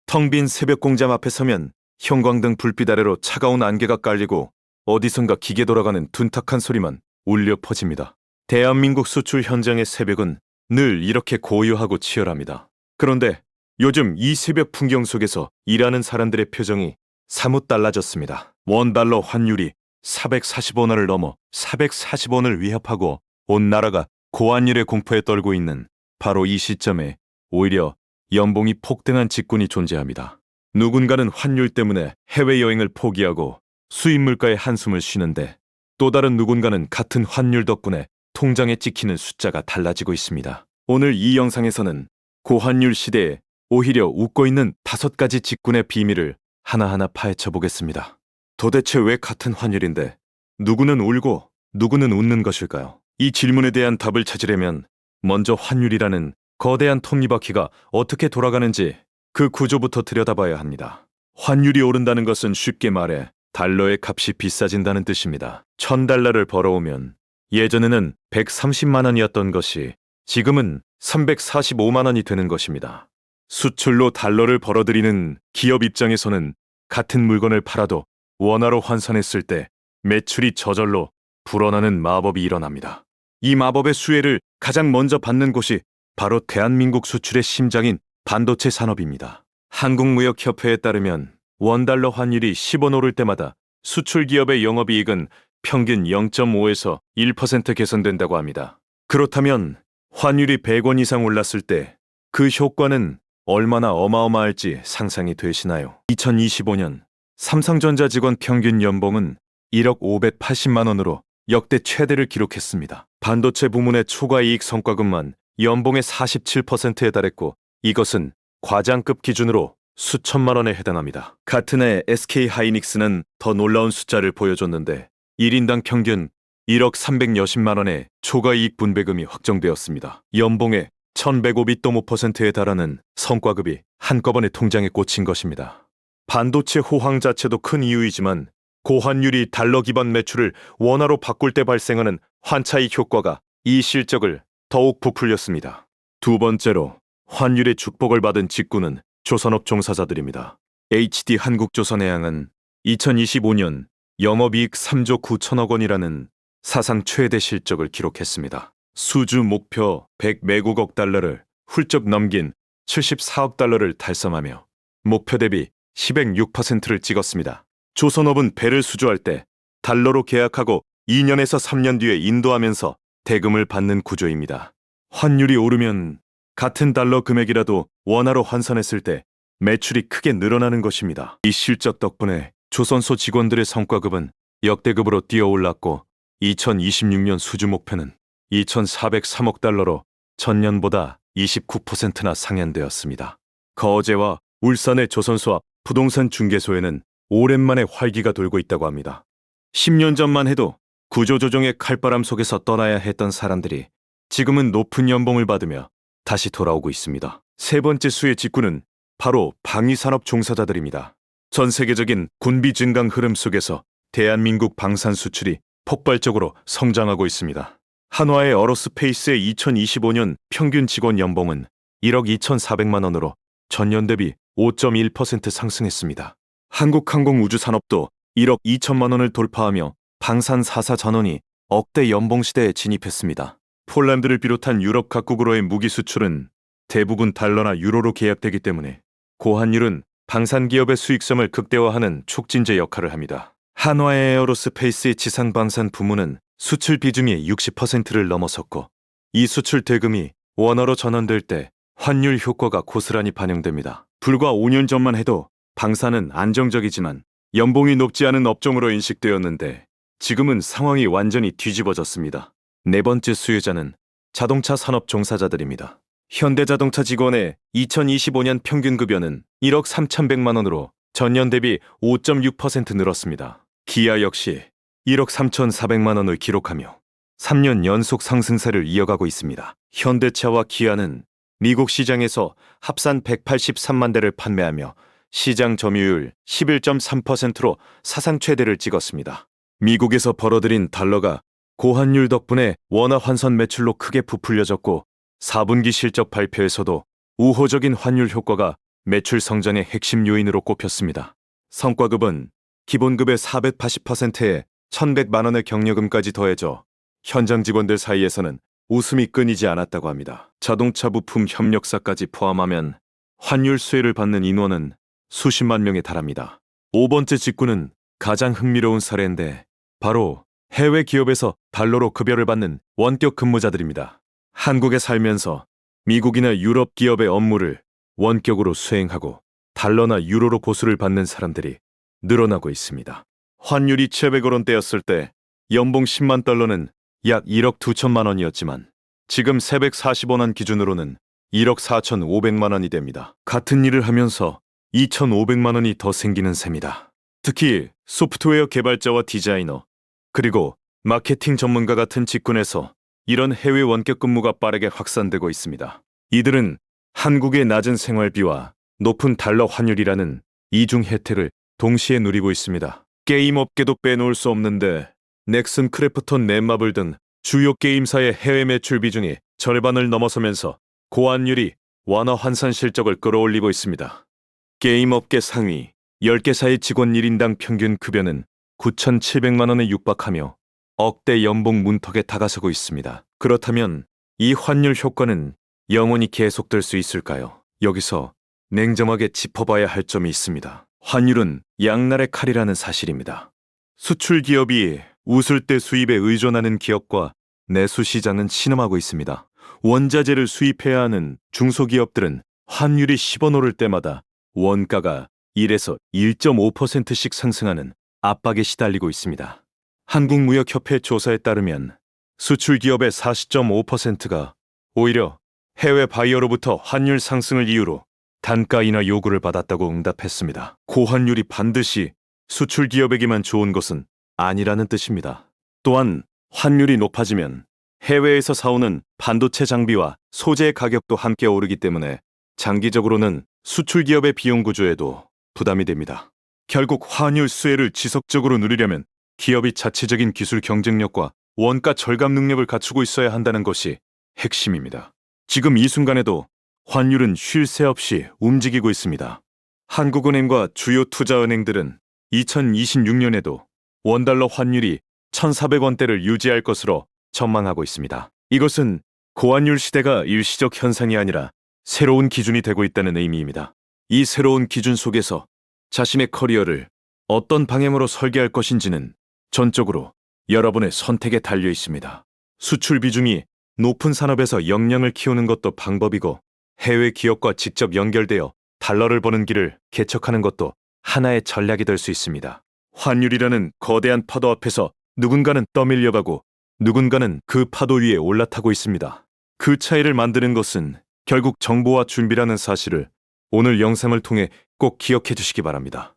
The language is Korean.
텅 빈 새벽 공장 앞에 서면 형광등 불빛 아래로 차가운 안개가 깔리고 어디선가 기계 돌아가는 둔탁한 소리만 울려 퍼집니다. 대한민국 수출 현장의 새벽은 늘 이렇게 고요하고 치열합니다. 그런데 요즘 이 새벽 풍경 속에서 일하는 사람들의 표정이 사뭇 달라졌습니다. 원달러 환율이 440원을 넘어 440원을 위협하고 온 나라가 고환율의 공포에 떨고 있는 바로 이 시점에 오히려 연봉이 폭등한 직군이 존재합니다. 누군가는 환율 때문에 해외여행을 포기하고 수입 물가에 한숨을 쉬는데 또 다른 누군가는 같은 환율 덕분에 통장에 찍히는 숫자가 달라지고 있습니다. 오늘 이 영상에서는 고환율 시대에 오히려 웃고 있는 5가지 직군의 비밀을 하나하나 파헤쳐 보겠습니다. 도대체 왜 같은 환율인데 누구는 울고 누구는 웃는 것일까요? 이 질문에 대한 답을 찾으려면 먼저 환율이라는 거대한 톱니바퀴가 어떻게 돌아가는지 그 구조부터 들여다봐야 합니다. 환율이 오른다는 것은 쉽게 말해 달러의 값이 비싸진다는 뜻입니다. 1000달러를 벌어오면 예전에는 130만 원이었던 것이 지금은 345만 원이 되는 것입니다. 수출로 달러를 벌어들이는 기업 입장에서는 같은 물건을 팔아도 원화로 환산했을 때 매출이 저절로 불어나는 마법이 일어납니다. 이 마법의 수혜를 가장 먼저 받는 곳이 바로 대한민국 수출의 심장인 반도체 산업입니다. 한국무역협회에 따르면 원달러 환율이 10원 오를 때마다 수출 기업의 영업이익은 평균 0.5에서 1% 개선된다고 합니다. 그렇다면 환율이 100원 이상 올랐을 때 그 효과는 얼마나 어마어마할지 상상이 되시나요? 2025년 삼성전자 직원 평균 연봉은 1억 580만 원으로 역대 최대를 기록했습니다. 반도체 부문의 초과이익 성과금만 연봉의 47%에 달했고 이것은 과장급 기준으로 수천만 원에 해당합니다. 같은 해 SK하이닉스는 더 놀라운 숫자를 보여줬는데 1인당 평균 1억 360만 원의 초과이익 분배금이 확정되었습니다. 연봉의 1105.5%에 달하는 성과급이 한꺼번에 통장에 꽂힌 것입니다. 반도체 호황 자체도 큰 이유이지만 고환율이 달러 기반 매출을 원화로 바꿀 때 발생하는 환차익 효과가 이 실적을 더욱 부풀렸습니다. 두 번째로 환율의 축복을 받은 직군은 조선업 종사자들입니다. HD 한국조선해양은 2025년 영업이익 3조 9천억 원이라는 사상 최대 실적을 기록했습니다. 수주 목표 100매국억 달러를 훌쩍 넘긴 74억 달러를 달성하며 목표 대비 106%를 찍었습니다. 조선업은 배를 수주할 때 달러로 계약하고 2년에서 3년 뒤에 인도하면서 대금을 받는 구조입니다. 환율이 오르면 같은 달러 금액이라도 원화로 환산했을 때 매출이 크게 늘어나는 것입니다. 이 실적 덕분에 조선소 직원들의 성과급은 역대급으로 뛰어올랐고 2026년 수주 목표는 2,403억 달러로 전년보다 29%나 상향되었습니다. 거제와 울산의 조선소와 부동산 중개소에는 오랜만에 활기가 돌고 있다고 합니다. 10년 전만 해도 구조조정의 칼바람 속에서 떠나야 했던 사람들이 지금은 높은 연봉을 받으며 다시 돌아오고 있습니다. 세 번째 수혜 직군은 바로 방위산업 종사자들입니다. 전 세계적인 군비 증강 흐름 속에서 대한민국 방산 수출이 폭발적으로 성장하고 있습니다. 한화의 어로스페이스의 2025년 평균 직원 연봉은 1억 2,400만 원으로 전년 대비 5.1% 상승했습니다. 한국항공우주산업도 1억 2천만 원을 돌파하며 방산 4사 전원이 억대 연봉 시대에 진입했습니다. 폴란드를 비롯한 유럽 각국으로의 무기 수출은 대부분 달러나 유로로 계약되기 때문에 고환율은 방산 기업의 수익성을 극대화하는 촉진제 역할을 합니다. 한화의 에어로스페이스의 지상 방산 부문은 수출 비중이 60%를 넘어섰고 이 수출 대금이 원화로 전환될 때 환율 효과가 고스란히 반영됩니다. 불과 5년 전만 해도 방산은 안정적이지만 연봉이 높지 않은 업종으로 인식되었는데 지금은 상황이 완전히 뒤집어졌습니다. 네 번째 수혜자는 자동차 산업 종사자들입니다. 현대자동차 직원의 2025년 평균 급여는 1억 3,100만 원으로 전년 대비 5.6% 늘었습니다. 기아 역시 1억 3,400만 원을 기록하며 3년 연속 상승세를 이어가고 있습니다. 현대차와 기아는 미국 시장에서 합산 183만 대를 판매하며 시장 점유율 11.3%로 사상 최대를 찍었습니다. 미국에서 벌어들인 달러가 고환율 덕분에 원화 환선 매출로 크게 부풀려졌고 4분기 실적 발표에서도 우호적인 환율 효과가 매출 성장의 핵심 요인으로 꼽혔습니다. 성과급은 기본급의 480%에 1,100만 원의 격려금까지 더해져 현장 직원들 사이에서는 웃음이 끊이지 않았다고 합니다. 자동차 부품 협력사까지 포함하면 환율 수혜를 받는 인원은 수십만 명에 달합니다. 5번째 직구는 가장 흥미로운 사례인데 바로 해외 기업에서 달러로 급여를 받는 원격 근무자들입니다. 한국에 살면서 미국이나 유럽 기업의 업무를 원격으로 수행하고 달러나 유로로 보수를 받는 사람들이 늘어나고 있습니다. 환율이 700원대였을 때 연봉 10만 달러는 약 1억 2천만 원이었지만 지금 440원 기준으로는 1억 4,500만 원이 됩니다. 같은 일을 하면서 2,500만 원이 더 생기는 셈이다. 특히 소프트웨어 개발자와 디자이너, 그리고 마케팅 전문가 같은 직군에서 이런 해외 원격 근무가 빠르게 확산되고 있습니다. 이들은 한국의 낮은 생활비와 높은 달러 환율이라는 이중 혜택을 동시에 누리고 있습니다. 게임 업계도 빼놓을 수 없는데 넥슨 크래프톤 넷마블 등 주요 게임사의 해외 매출 비중이 절반을 넘어서면서 고환율이 완화 환산 실적을 끌어올리고 있습니다. 게임 업계 상위 10개사의 직원 1인당 평균 급여는 9,700만 원에 육박하며 억대 연봉 문턱에 다가서고 있습니다. 그렇다면 이 환율 효과는 영원히 계속될 수 있을까요? 여기서 냉정하게 짚어봐야 할 점이 있습니다. 환율은 양날의 칼이라는 사실입니다. 수출 기업이 웃을 때 수입에 의존하는 기업과 내수 시장은 신음하고 있습니다. 원자재를 수입해야 하는 중소기업들은 환율이 10원 오를 때마다 원가가 1에서 1.5%씩 상승하는 압박에 시달리고 있습니다. 한국무역협회 조사에 따르면 수출 기업의 40.5%가 오히려 해외 바이어로부터 환율 상승을 이유로 단가 인하 요구를 받았다고 응답했습니다. 고환율이 반드시 수출 기업에게만 좋은 것은 아니라는 뜻입니다. 또한 환율이 높아지면 해외에서 사오는 반도체 장비와 소재 가격도 함께 오르기 때문에 장기적으로는 수출 기업의 비용 구조에도 부담이 됩니다. 결국 환율 수혜를 지속적으로 누리려면 기업이 자체적인 기술 경쟁력과 원가 절감 능력을 갖추고 있어야 한다는 것이 핵심입니다. 지금 이 순간에도 환율은 쉴 새 없이 움직이고 있습니다. 한국은행과 주요 투자은행들은 2026년에도 원달러 환율이 1,400원대를 유지할 것으로 전망하고 있습니다. 이것은 고환율 시대가 일시적 현상이 아니라 새로운 기준이 되고 있다는 의미입니다. 이 새로운 기준 속에서 자신의 커리어를 어떤 방향으로 설계할 것인지는 전적으로 여러분의 선택에 달려 있습니다. 수출 비중이 높은 산업에서 역량을 키우는 것도 방법이고 해외 기업과 직접 연결되어 달러를 버는 길을 개척하는 것도 하나의 전략이 될 수 있습니다. 환율이라는 거대한 파도 앞에서 누군가는 떠밀려가고 누군가는 그 파도 위에 올라타고 있습니다. 그 차이를 만드는 것은 결국 정보와 준비라는 사실을 오늘 영상을 통해 꼭 기억해 주시기 바랍니다.